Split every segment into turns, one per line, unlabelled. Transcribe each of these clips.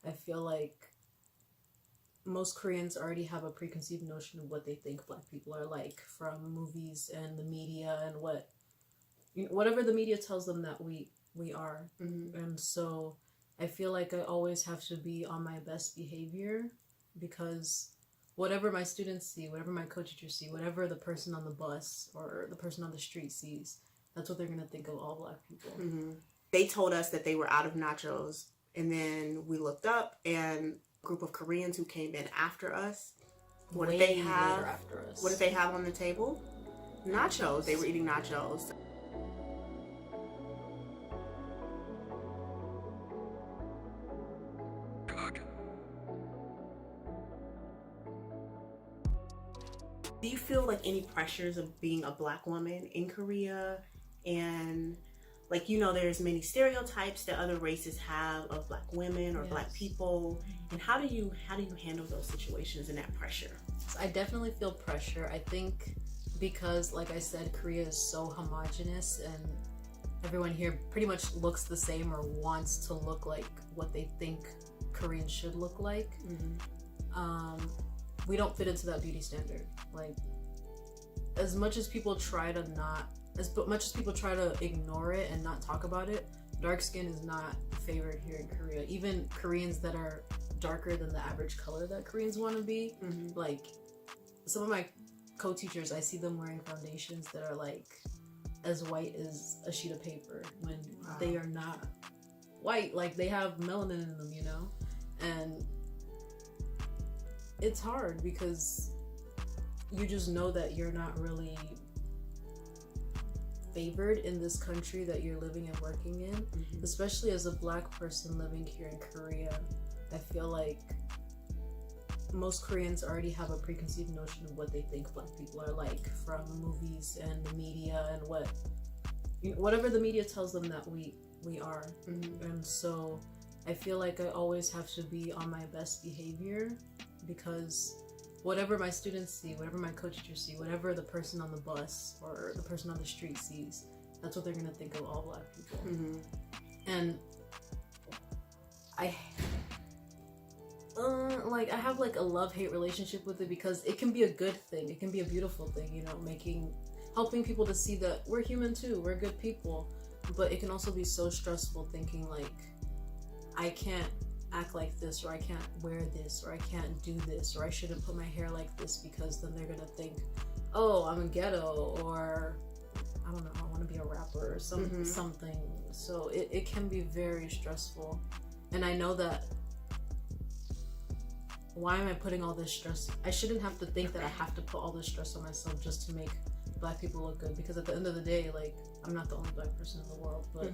I feel like most Koreans already have a preconceived notion of what they think Black people are like from movies and the media and whatever the media tells them that we are. And so I feel like I always have to be on my best behavior, because whatever my students see, whatever my co-teachers see, whatever the person on the bus or the person on the street sees, that's what they're going to think of all Black people.
They told us that they were out of nachos, and then we looked up, and a group of Koreans who came in after us, what did they have? What did they have on the table? Nachos. They were eating nachos. Do you feel like any pressures of being a Black woman in Korea? And like, you know, there's many stereotypes that other races have of Black women or Black people. And how do you handle those situations and that pressure?
I definitely feel pressure. I think because, like I said, Korea is so homogenous and everyone here pretty much looks the same or wants to look like what they think Koreans should look like. We don't fit into that beauty standard. Like, as much as people try to ignore it and not talk about it, dark skin is not favored here in Korea. Even Koreans that are darker than the average color that Koreans want to be, like some of my co-teachers, I see them wearing foundations that are like as white as a sheet of paper when they are not white. Like, they have melanin in them, you know? And it's hard because you just know that you're not really favored in this country that you're living and working in. Especially as a Black person living here in Korea, I feel like most Koreans already have a preconceived notion of what they think Black people are like from movies and the media and whatever the media tells them that we are. And so I feel like I always have to be on my best behavior, because whatever my students see, whatever my co-teachers see, whatever the person on the bus or the person on the street sees, that's what they're going to think of all Black people. And I have like a love-hate relationship with it, because it can be a good thing, it can be a beautiful thing, you know, helping people to see that we're human too, we're good people. But it can also be so stressful thinking like, I can't act like this, or I can't wear this, or I can't do this, or I shouldn't put my hair like this, because then they're gonna think, oh, I'm a ghetto, or I don't know, I want to be a rapper or something. So it can be very stressful. And I know that, why am I putting all this stress? I shouldn't have to think that I have to put all this stress on myself just to make Black people look good, because at the end of the day, like, I'm not the only Black person in the world, but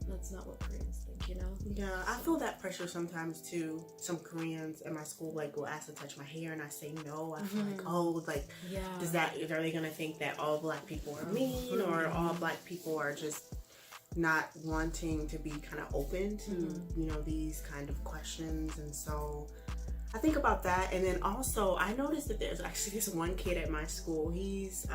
that's not what Koreans think, you know?
Yeah, I feel that pressure sometimes too. Some Koreans at my school like will ask to touch my hair and I say no. I feel like, oh, like, are they gonna think that all Black people are mean, or all Black people are just not wanting to be kind of open to, you know, these kind of questions? And so I think about that. And then also I noticed that there's actually this one kid at my school. He's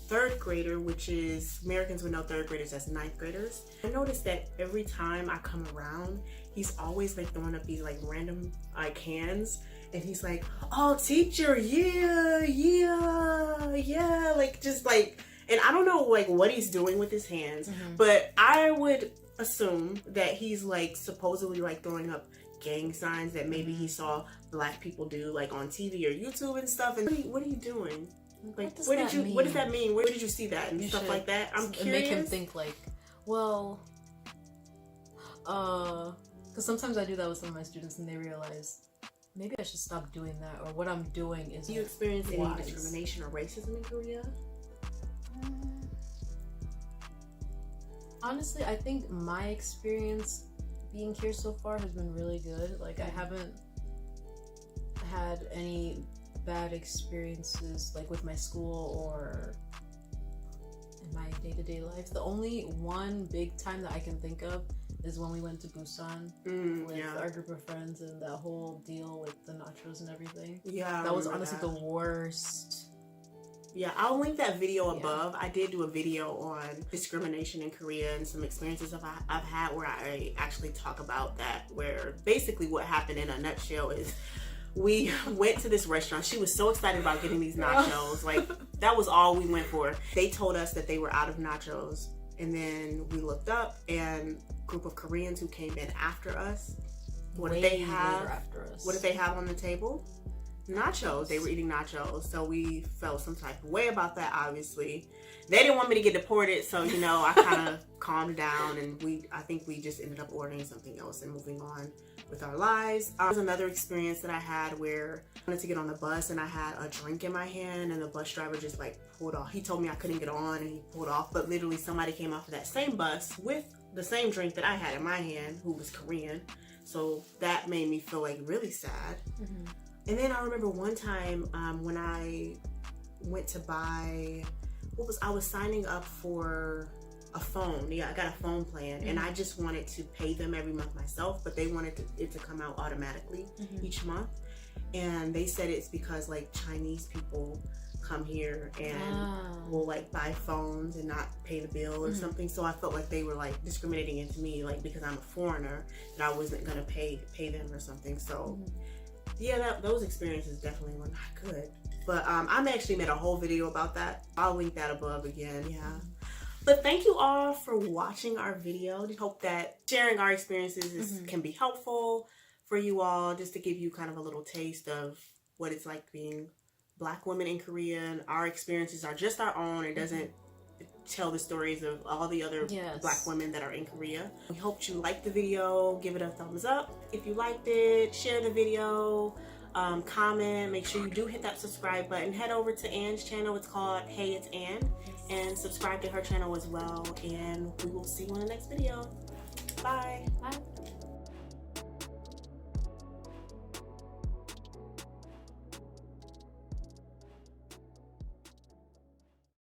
third grader, which is, Americans would know third graders as ninth graders. I noticed that every time I come around, he's always like throwing up these like random like hands, and he's like, oh, teacher, yeah, like, just like, and I don't know like what he's doing with his hands, but I would assume that he's like supposedly like throwing up gang signs that maybe he saw Black people do like on TV or YouTube and stuff. And what are you doing? Like, what does that mean? Where did you see that and stuff like that? I'm curious.
Make him think like, well, because sometimes I do that with some of my students and they realize maybe I should stop doing that, or what I'm doing is.
Do you experience any discrimination or racism in Korea?
Honestly, I think my experience being here so far has been really good. Like, I haven't had any bad experiences like with my school or in my day-to-day life. The only one big time that I can think of is when we went to Busan with our group of friends, and that whole deal with the nachos and everything.
Yeah,
that was honestly the worst
Yeah, I'll link that video above. I did do a video on discrimination in Korea and some experiences I've had where I actually talk about that, where basically what happened in a nutshell is we went to this restaurant. She was so excited about getting these nachos. Like, that was all we went for. They told us that they were out of nachos. And then we looked up, and a group of Koreans who came in after us, what did they have on the table? Nachos. They were eating nachos. So we felt some type of way about that, obviously. They didn't want me to get deported, so, you know, I kind of calmed down, and I think we just ended up ordering something else and moving on with our lives. There was another experience that I had where I wanted to get on the bus, and I had a drink in my hand, and the bus driver just like pulled off. He told me I couldn't get on, and he pulled off, but literally somebody came off of that same bus with the same drink that I had in my hand, who was Korean. So that made me feel like really sad. And then I remember one time when I went to buy, I was signing up for a phone. Yeah, I got a phone plan, and I just wanted to pay them every month myself, but they wanted it to come out automatically each month. And they said it's because like Chinese people come here and will like buy phones and not pay the bill or something. So I felt like they were like discriminating against me, like because I'm a foreigner, that I wasn't gonna pay them or something. So yeah, those experiences definitely were not good. But I actually made a whole video about that. I'll link that above again. Yeah. But thank you all for watching our video. I hope that sharing our experiences can be helpful for you all, just to give you kind of a little taste of what it's like being Black women in Korea. And our experiences are just our own. It doesn't tell the stories of all the other Black women that are in Korea. We hope you liked the video. Give it a thumbs up if you liked it. Share the video. Comment. Make sure you do hit that subscribe button. Head over to Anne's channel. It's called Hey It's Anne. And subscribe to her channel as well. And we will see you in the next video. Bye.
Bye.